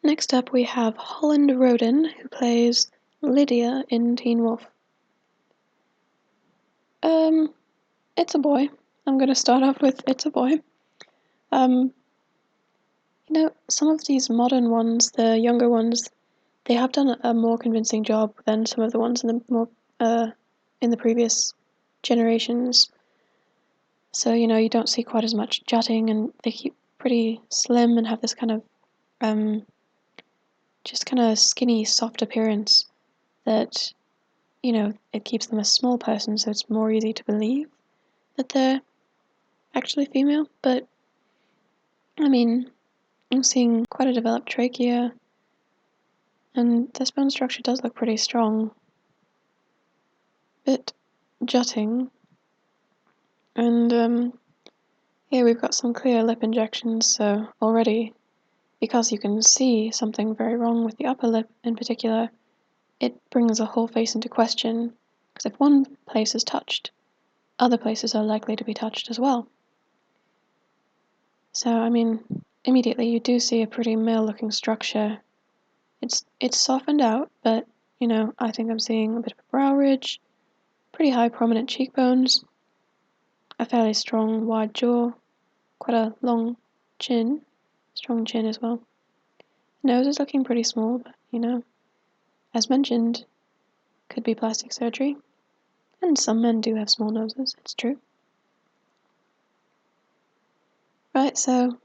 Next up we have Holland Roden, who plays Lydia in Teen Wolf. It's a boy. I'm gonna start off with it's a boy. Some of these modern ones, the younger ones, they have done a more convincing job than some of the ones in the previous generations. So, you don't see quite as much jutting, and they keep pretty slim and have this kind of just kind of skinny, soft appearance that, it keeps them a small person, so it's more easy to believe that they're actually female. But, I'm seeing quite a developed trachea, and this bone structure does look pretty strong. Bit jutting. And, here we've got some clear lip injections, so already, because you can see something very wrong with the upper lip in particular, it brings the whole face into question, because if one place is touched, other places are likely to be touched as well. So, immediately you do see a pretty male-looking structure. It's softened out, but, I think I'm seeing a bit of a brow ridge, pretty high prominent cheekbones, a fairly strong wide jaw, quite a long chin, strong chin as well. Nose is looking pretty small, but, as mentioned, could be plastic surgery. And some men do have small noses, it's true. Right, so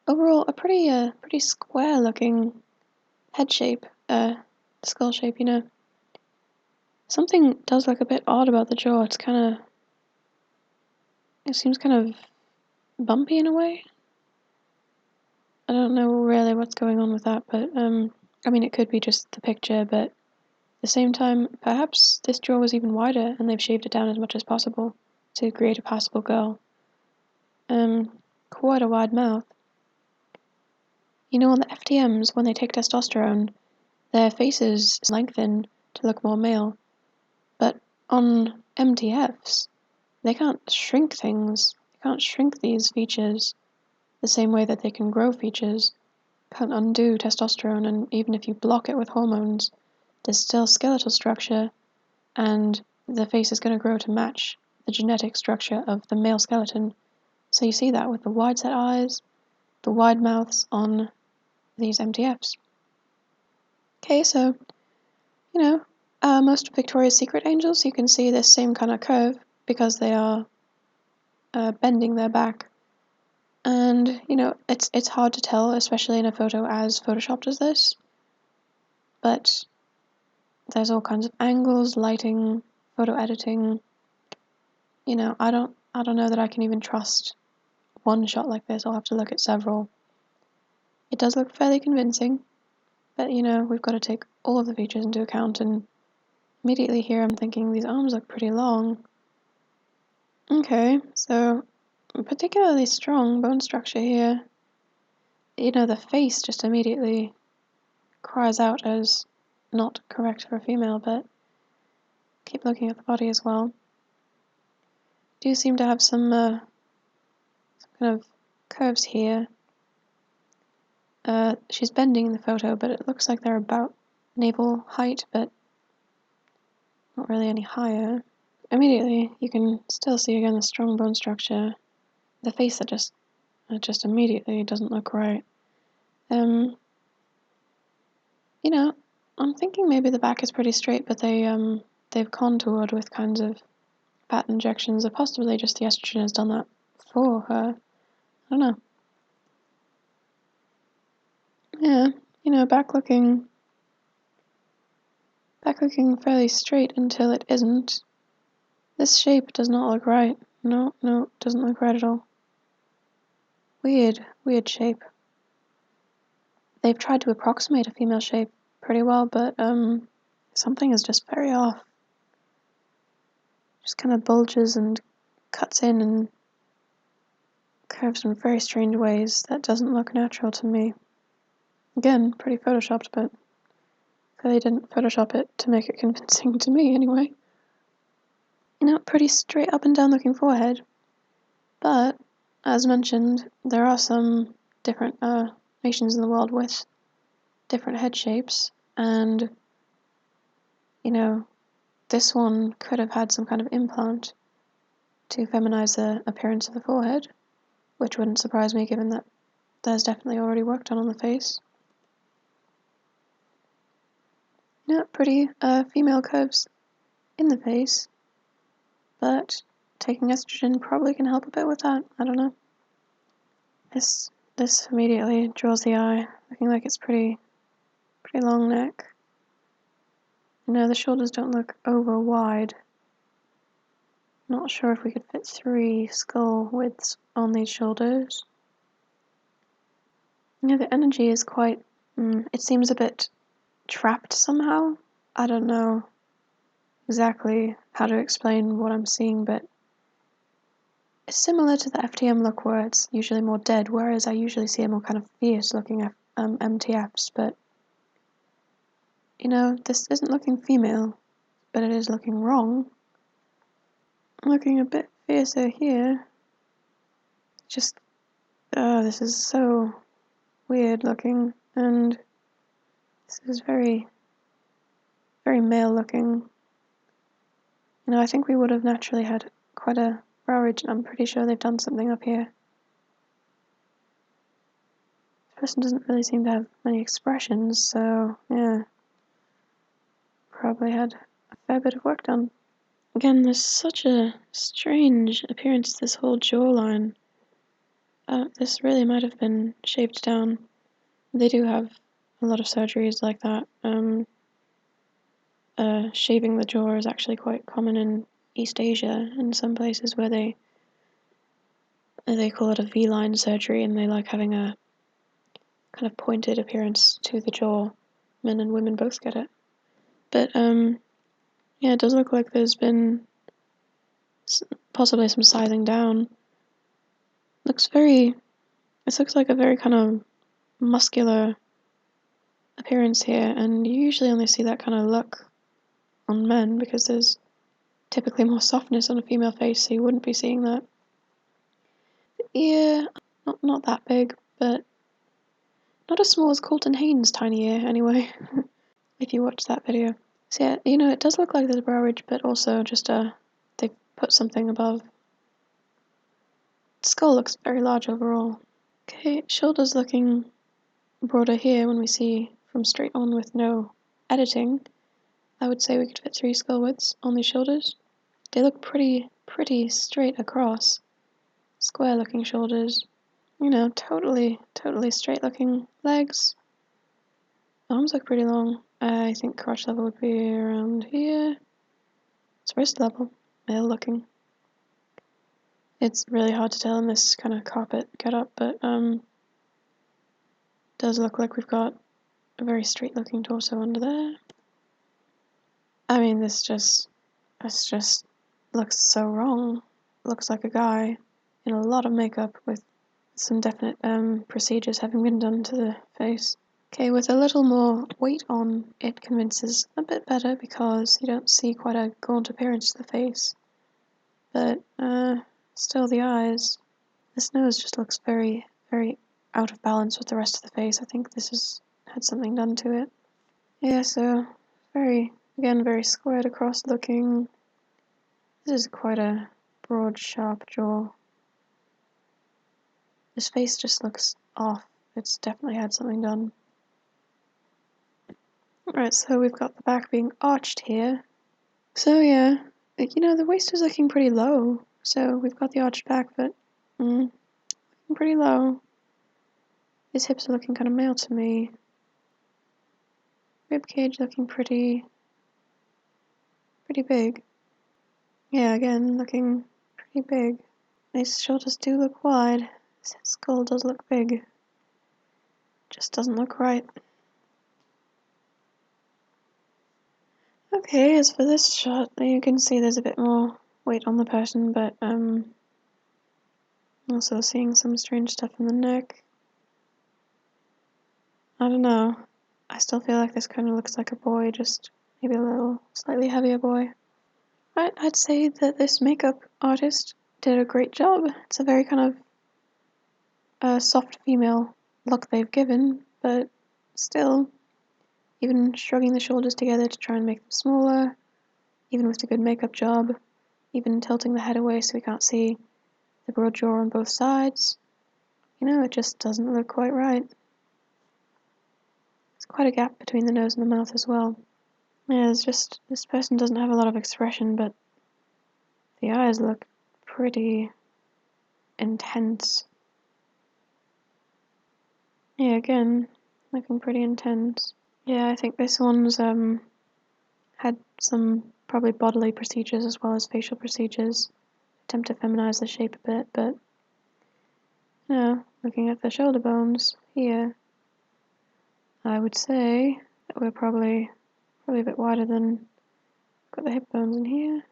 overall a pretty square looking head shape, skull shape, Something does look a bit odd about the jaw. It seems kind of bumpy in a way. I don't know really what's going on with that, but it could be just the picture, but at the same time, perhaps this jaw was even wider and they've shaved it down as much as possible to create a passable girl. Quite a wide mouth. On the FTMs, when they take testosterone, their faces lengthen to look more male, but on MTFs, they can't shrink things. They can't shrink these features the same way that they can grow features. Can't undo testosterone, and even if you block it with hormones, there's still skeletal structure, and the face is going to grow to match the genetic structure of the male skeleton. So you see that with the wide set eyes, the wide mouths on these MTFs. Okay, so, most Victoria's Secret angels, you can see this same kind of curve because they are bending their back. And, it's hard to tell, especially in a photo as photoshopped as this. But there's all kinds of angles, lighting, photo editing. I don't know that I can even trust one shot like this. I'll have to look at several. It does look fairly convincing, but we've got to take all of the features into account, and immediately here I'm thinking these arms look pretty long. Okay, so particularly strong bone structure here. The face just immediately cries out as not correct for a female, but keep looking at the body as well. Do seem to have some kind of curves here. She's bending in the photo, but it looks like they're about navel height, but not really any higher. Immediately, you can still see again the strong bone structure. The face that just immediately doesn't look right. I'm thinking maybe the back is pretty straight, but they've contoured with kinds of fat injections, or possibly just the estrogen has done that for her. I don't know. Yeah, back looking fairly straight until it isn't. This shape does not look right. No, doesn't look right at all. Weird shape. They've tried to approximate a female shape pretty well, but something is just very off. Just kind of bulges and cuts in and curves in very strange ways. That doesn't look natural to me. Again, pretty photoshopped, but they didn't Photoshop it to make it convincing to me anyway. Pretty straight up and down looking forehead. But, as mentioned, there are some different nations in the world with different head shapes, and, you know, this one could have had some kind of implant to feminize the appearance of the forehead, which wouldn't surprise me given that there's definitely already work done on the face. Yeah, pretty female curves in the face, but taking estrogen probably can help a bit with that. I don't know. This immediately draws the eye, looking like it's pretty long neck. No, the shoulders don't look over wide. Not sure if we could fit 3 skull widths on these shoulders. Yeah, the energy is quite, it seems a bit trapped somehow. I don't know exactly how to explain what I'm seeing, but it's similar to the FTM look where it's usually more dead, whereas I usually see a more kind of fierce looking MTFs, but you know, this isn't looking female, but it is looking wrong. Looking a bit fiercer here. Just, this is so weird looking, and this is very male looking. You know, I think we would have naturally had quite a brow ridge, and I'm pretty sure they've done something up here. This person doesn't really seem to have many expressions, so yeah. Probably had a fair bit of work done. Again, there's such a strange appearance to this whole jawline. This really might have been shaved down. They do have a lot of surgeries like that. Shaving the jaw is actually quite common in East Asia, in some places where they call it a V-line surgery, and they like having a kind of pointed appearance to the jaw. Men and women both get it. But yeah, it does look like there's been possibly some sizing down. This looks like a very kind of muscular appearance here, and you usually only see that kind of look on men because there's typically more softness on a female face, so you wouldn't be seeing that. The ear, not that big, but not as small as Colton Haynes' tiny ear, anyway, if you watch that video. So yeah, you know, it does look like there's a brow ridge, but also just they put something above. The skull looks very large overall. Okay, shoulders looking broader here when we see from straight on with no editing. I would say we could fit 3 skull widths on these shoulders. They look pretty straight across. Square looking shoulders. You know, totally straight looking legs. Arms look pretty long. I think crotch level would be around here. It's wrist level, male looking. It's really hard to tell in this kind of carpet getup, but does look like we've got a very straight looking torso under there. I mean, this just looks so wrong. Looks like a guy in a lot of makeup with some definite procedures having been done to the face. Okay, with a little more weight on, it convinces a bit better because you don't see quite a gaunt appearance to the face. But still the eyes. This nose just looks very out of balance with the rest of the face. I think this has had something done to it. Yeah, so very squared across looking. This is quite a broad, sharp jaw. This face just looks off. It's definitely had something done. Alright, so we've got the back being arched here. So yeah, you know, the waist is looking pretty low. So we've got the arched back, but looking pretty low. His hips are looking kind of male to me. Rib cage looking pretty big. Yeah, again, looking pretty big. His shoulders do look wide. His skull does look big. Just doesn't look right. Okay, as for this shot, you can see there's a bit more weight on the person, but also seeing some strange stuff in the neck. I don't know. I still feel like this kind of looks like a boy, just maybe a little slightly heavier boy. Right, I'd say that this makeup artist did a great job. It's a very kind of soft female look they've given, but still, even shrugging the shoulders together to try and make them smaller, even with a good makeup job, even tilting the head away so we can't see the broad jaw on both sides, it just doesn't look quite right. There's quite a gap between the nose and the mouth as well. Yeah, this person doesn't have a lot of expression, but the eyes look pretty intense. Yeah, again, looking pretty intense. Yeah, I think this one's had some probably bodily procedures as well as facial procedures. Attempt to feminize the shape a bit, but looking at the shoulder bones here, I would say that we're probably a bit wider than got the hip bones in here.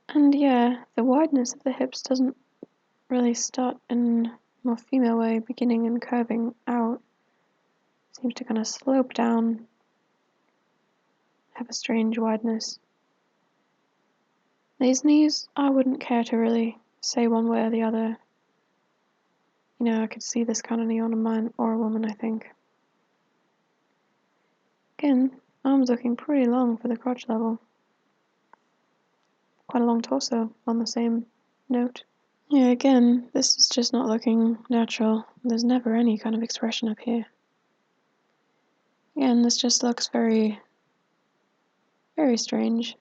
And yeah, the wideness of the hips doesn't really start in a more female way, beginning and curving out. Seems to kind of slope down, have a strange wideness. These knees, I wouldn't care to really say one way or the other. I could see this kind of knee on a man or a woman, I think. Again, arms looking pretty long for the crotch level. Quite a long torso on the same note. Yeah, again, this is just not looking natural. There's never any kind of expression up here. Again, this just looks very, very strange.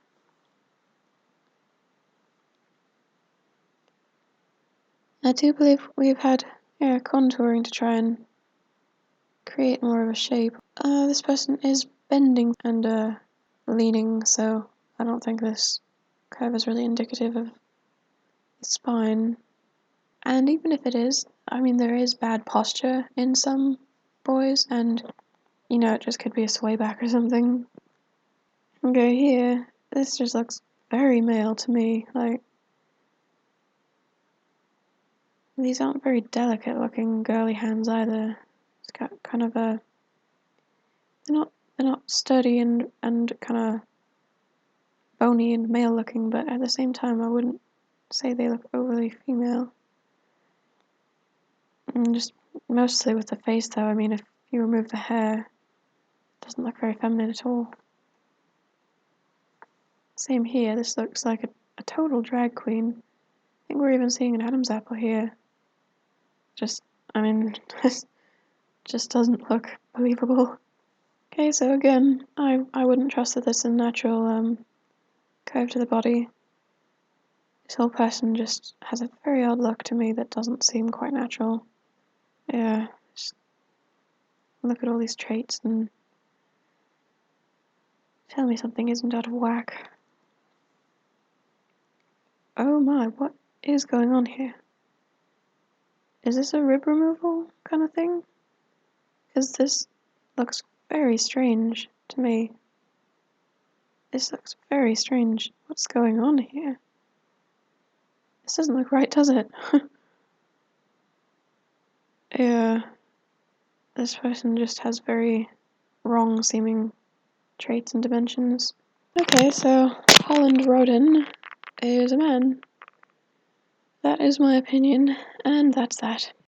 I do believe we've had contouring to try and create more of a shape. This person is bending and leaning, so I don't think this curve is really indicative of the spine. And even if it is, there is bad posture in some boys, and it just could be a sway back or something. Okay, here, this just looks very male to me. Like, these aren't very delicate looking girly hands either. It's got kind of a, they're not sturdy and kind of bony and male looking, but at the same time I wouldn't say they look overly female. And just mostly with the face though, if you remove the hair, it doesn't look very feminine at all. Same here, this looks like a total drag queen. I think we're even seeing an Adam's apple here. Just doesn't look believable. Okay, so again, I wouldn't trust that this is a natural curve to the body. This whole person just has a very odd look to me that doesn't seem quite natural. Yeah, just look at all these traits and tell me something isn't out of whack. Oh my, what is going on here? Is this a rib removal kind of thing? Because this looks very strange to me. This looks very strange. What's going on here? This doesn't look right, does it? Yeah. This person just has very wrong seeming traits and dimensions. Okay, so Holland Roden is a man. That is my opinion, and that's that.